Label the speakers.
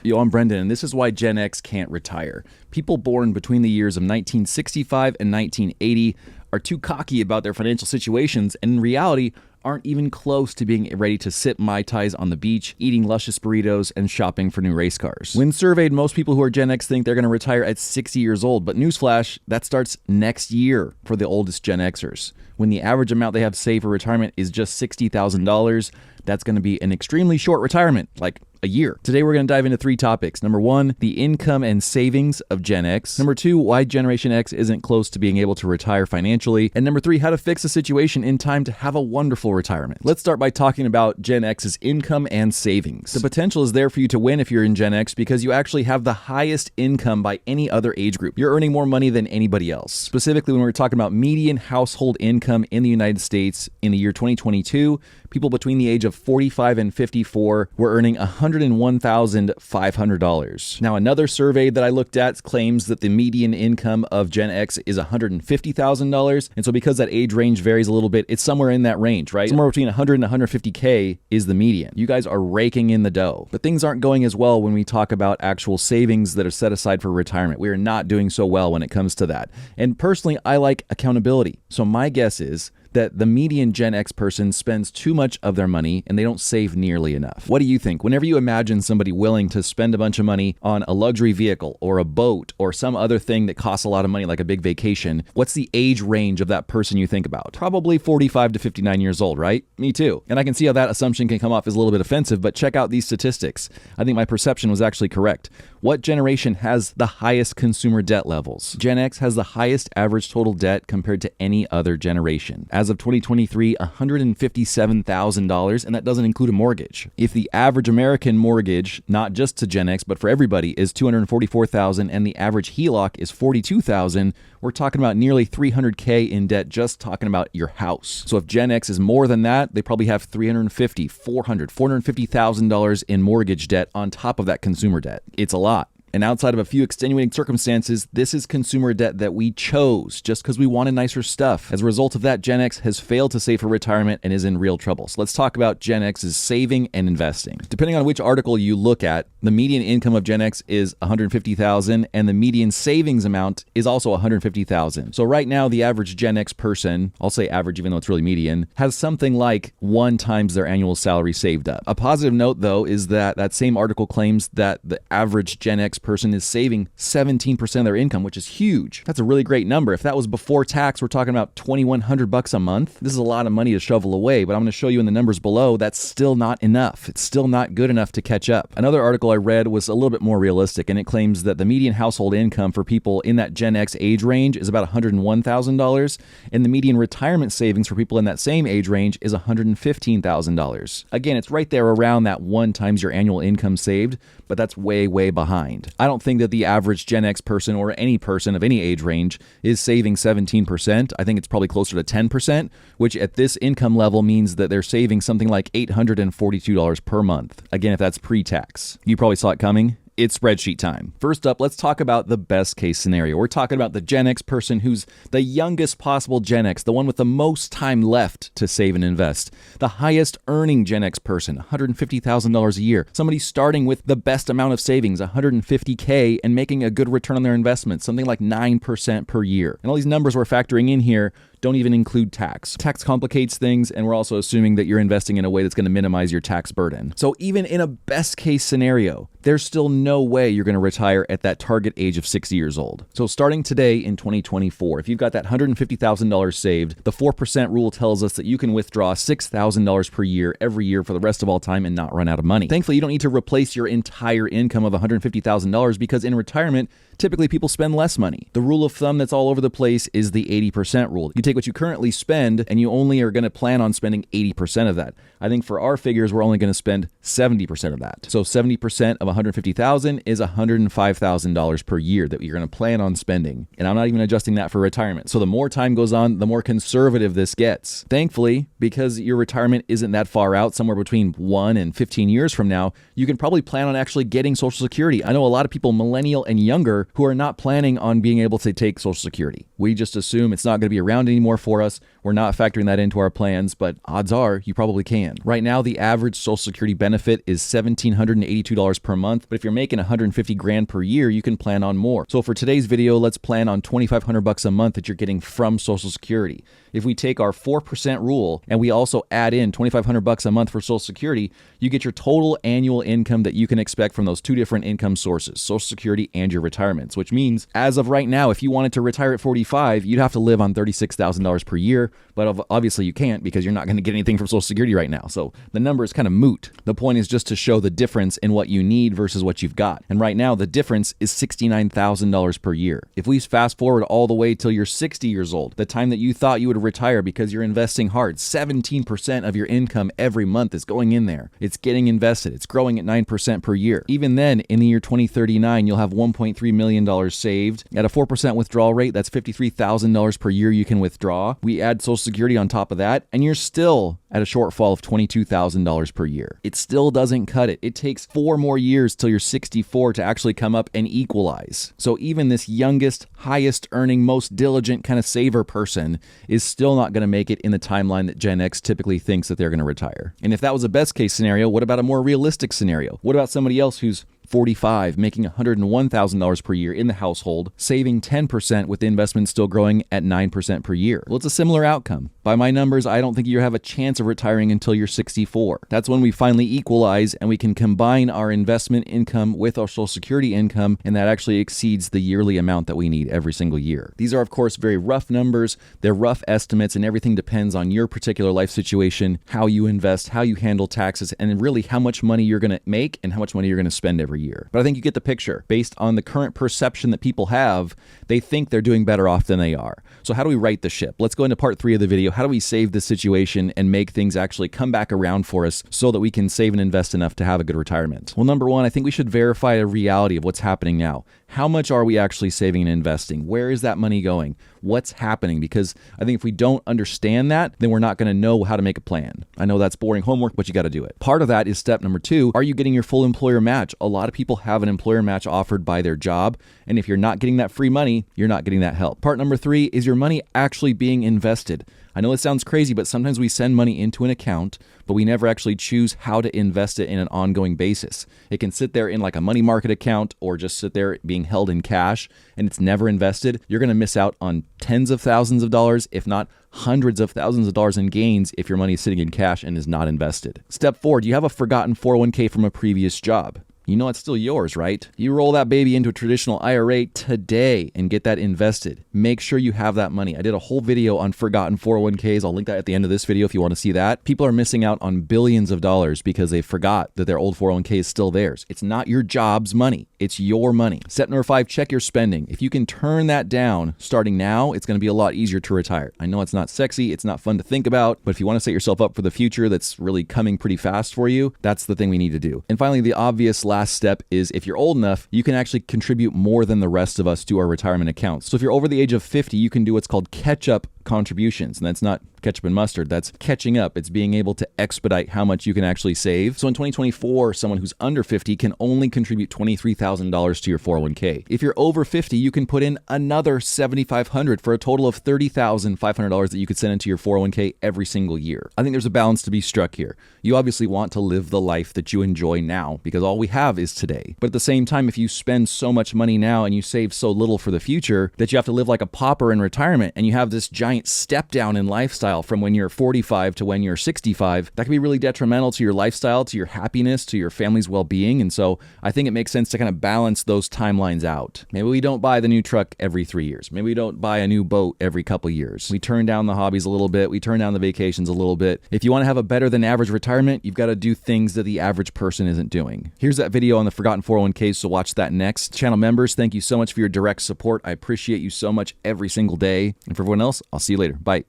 Speaker 1: Yo, I'm Brendan, and this is why Gen X can't retire. People born between the years of 1965 and 1980 are too cocky about their financial situations, and in reality, aren't even close to being ready to sip Mai Tais on the beach, eating luscious burritos, and shopping for new race cars. When surveyed, most people who are Gen X think they're going to retire at 60 years old, but newsflash, that starts next year for the oldest Gen Xers. When the average amount they have saved for retirement is just $60,000, that's going to be an extremely short retirement, like a year. Today, we're going to dive into 3 topics. Number 1, the income and savings of Gen X. Number 2, why Generation X isn't close to being able to retire financially. And number 3, how to fix the situation in time to have a wonderful retirement. Let's start by talking about Gen X's income and savings. The potential is there for you to win if you're in Gen X because you actually have the highest income by any other age group. You're earning more money than anybody else. Specifically, when we're talking about median household income in the United States in the year 2022, people between the age of 45 and 54 were earning $101,500. Now, another survey that I looked at claims that the median income of Gen X is $150,000. And so because that age range varies a little bit, it's somewhere in that range, right? Somewhere between 100 and 150K is the median. You guys are raking in the dough. But things aren't going as well when we talk about actual savings that are set aside for retirement. We are not doing so well when it comes to that. And personally, I like accountability. So my guess is that the median Gen X person spends too much of their money and they don't save nearly enough. What do you think? Whenever you imagine somebody willing to spend a bunch of money on a luxury vehicle or a boat or some other thing that costs a lot of money like a big vacation, what's the age range of that person you think about? Probably 45 to 59 years old, right? Me too. And I can see how that assumption can come off as a little bit offensive, but check out these statistics. I think my perception was actually correct. What generation has the highest consumer debt levels? Gen X has the highest average total debt compared to any other generation. As of 2023, $157,000, and that doesn't include a mortgage. If the average American mortgage, not just to Gen X, but for everybody, is $244,000 and the average HELOC is $42,000, we're talking about nearly $300K in debt just talking about your house. So if Gen X is more than that, they probably have $350,000, $400,000, $450,000 in mortgage debt on top of that consumer debt. It's a lot. And outside of a few extenuating circumstances, this is consumer debt that we chose just because we wanted nicer stuff. As a result of that, Gen X has failed to save for retirement and is in real trouble. So let's talk about Gen X's saving and investing. Depending on which article you look at, the median income of Gen X is $150,000 and the median savings amount is also $150,000. So right now, the average Gen X person, I'll say average even though it's really median, has something like 1 times their annual salary saved up. A positive note though is that that same article claims that the average Gen X person is saving 17% of their income, which is huge. That's a really great number. If that was before tax, we're talking about $2,100 a month. This is a lot of money to shovel away, but I'm going to show you in the numbers below, that's still not enough. It's still not good enough to catch up. Another article I read was a little bit more realistic, and it claims that the median household income for people in that Gen X age range is about $101,000, and the median retirement savings for people in that same age range is $115,000. Again, it's right there around that 1 times your annual income saved, but that's way, way behind. I don't think that the average Gen X person or any person of any age range is saving 17%. I think it's probably closer to 10%, which at this income level means that they're saving something like $842 per month. Again, if that's pre-tax. You probably saw it coming. It's spreadsheet time. First up, let's talk about the best case scenario. We're talking about the Gen X person who's the youngest possible Gen X, the one with the most time left to save and invest. The highest earning Gen X person, $150,000 a year. Somebody starting with the best amount of savings, $150K, and making a good return on their investment, something like 9% per year. And all these numbers we're factoring in here don't even include tax. Tax complicates things, and we're also assuming that you're investing in a way that's going to minimize your tax burden. So even in a best case scenario, there's still no way you're going to retire at that target age of 60 years old. So starting today in 2024, if you've got that $150,000 saved, the 4% rule tells us that you can withdraw $6,000 per year every year for the rest of all time and not run out of money. Thankfully, you don't need to replace your entire income of $150,000 because in retirement, typically people spend less money. The rule of thumb that's all over the place is the 80% rule. You take what you currently spend and you only are going to plan on spending 80% of that. I think for our figures, we're only going to spend 70% of that. So 70% of $150,000 is $105,000 per year that you're going to plan on spending. And I'm not even adjusting that for retirement. So the more time goes on, the more conservative this gets. Thankfully, because your retirement isn't that far out, somewhere between 1 and 15 years from now, you can probably plan on actually getting Social Security. I know a lot of people, millennial and younger, who are not planning on being able to take Social Security. We just assume it's not going to be around any more for us. We're not factoring that into our plans, but odds are you probably can. Right now, the average Social Security benefit is $1,782 per month, but if you're making 150 grand per year, you can plan on more. So for today's video, let's plan on $2,500 a month that you're getting from Social Security. If we take our 4% rule and we also add in $2,500 a month for Social Security, you get your total annual income that you can expect from those two different income sources, Social Security and your retirements, which means as of right now, if you wanted to retire at 45, you'd have to live on $36,000 per year, but obviously you can't because you're not going to get anything from Social Security right now. So the number is kind of moot. The point is just to show the difference in what you need versus what you've got. And right now, the difference is $69,000 per year. If we fast forward all the way till you're 60 years old, the time that you thought you would retire because you're investing hard, 17% of your income every month is going in there. It's getting invested. It's growing at 9% per year. Even then, in the year 2039, you'll have $1.3 million saved. At a 4% withdrawal rate, that's $53,000 per year you can withdraw. We add Social Security on top of that, and you're still at a shortfall of $22,000 per year. It still doesn't cut it. It takes 4 more years till you're 64 to actually come up and equalize. So even this youngest, highest earning, most diligent kind of saver person is still not going to make it in the timeline that Gen X typically thinks that they're going to retire. And if that was a best case scenario, what about a more realistic scenario? What about somebody else who's 45, making $101,000 per year in the household, saving 10% with the investment still growing at 9% per year? Well, it's a similar outcome. By my numbers, I don't think you have a chance of retiring until you're 64. That's when we finally equalize and we can combine our investment income with our Social Security income, and that actually exceeds the yearly amount that we need every single year. These are, of course, very rough numbers. They're rough estimates, and everything depends on your particular life situation, how you invest, how you handle taxes, and really how much money you're going to make and how much money you're going to spend every year. But I think you get the picture. Based on the current perception that people have, they think they're doing better off than they are. So how do we right the ship? Let's go into part 3 of the video. How do we save this situation and make things actually come back around for us so that we can save and invest enough to have a good retirement? Well, number one, I think we should verify a reality of what's happening now. How much are we actually saving and investing? Where is that money going? What's happening? Because I think if we don't understand that, then we're not going to know how to make a plan. I know that's boring homework, but you got to do it. Part of that is step number 2. Are you getting your full employer match? A lot of people have an employer match offered by their job. And if you're not getting that free money, you're not getting that help. Part number 3 is your money actually being invested. I know it sounds crazy, but sometimes we send money into an account, but we never actually choose how to invest it in an ongoing basis. It can sit there in like a money market account or just sit there being held in cash and it's never invested. You're going to miss out on tens of thousands of dollars, if not hundreds of thousands of dollars in gains if your money is sitting in cash and is not invested. Step 4, do you have a forgotten 401k from a previous job? You know it's still yours, right? You roll that baby into a traditional IRA today and get that invested. Make sure you have that money. I did a whole video on forgotten 401ks. I'll link that at the end of this video if you want to see that. People are missing out on billions of dollars because they forgot that their old 401k is still theirs. It's not your job's money. It's your money. Step number 5, check your spending. If you can turn that down starting now, it's going to be a lot easier to retire. I know it's not sexy. It's not fun to think about, but if you want to set yourself up for the future that's really coming pretty fast for you, that's the thing we need to do. And finally, the obvious last step is if you're old enough, you can actually contribute more than the rest of us to our retirement accounts. So if you're over the age of 50, you can do what's called catch-up contributions. And that's not ketchup and mustard. That's catching up. It's being able to expedite how much you can actually save. So in 2024, someone who's under 50 can only contribute $23,000 to your 401k. If you're over 50, you can put in another $7,500 for a total of $30,500 that you could send into your 401k every single year. I think there's a balance to be struck here. You obviously want to live the life that you enjoy now because all we have is today. But at the same time, if you spend so much money now and you save so little for the future that you have to live like a pauper in retirement and you have this giant step down in lifestyle from when you're 45 to when you're 65, that can be really detrimental to your lifestyle, to your happiness, to your family's well-being. And so I think it makes sense to kind of balance those timelines out. Maybe we don't buy the new truck every 3 years. Maybe we don't buy a new boat every couple years. We turn down the hobbies a little bit. We turn down the vacations a little bit. If you want to have a better than average retirement, you've got to do things that the average person isn't doing. Here's that video on the forgotten 401ks, so watch that next. Channel members, thank you so much for your direct support. I appreciate you so much every single day. And for everyone else, I'll see you later. Bye.